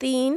3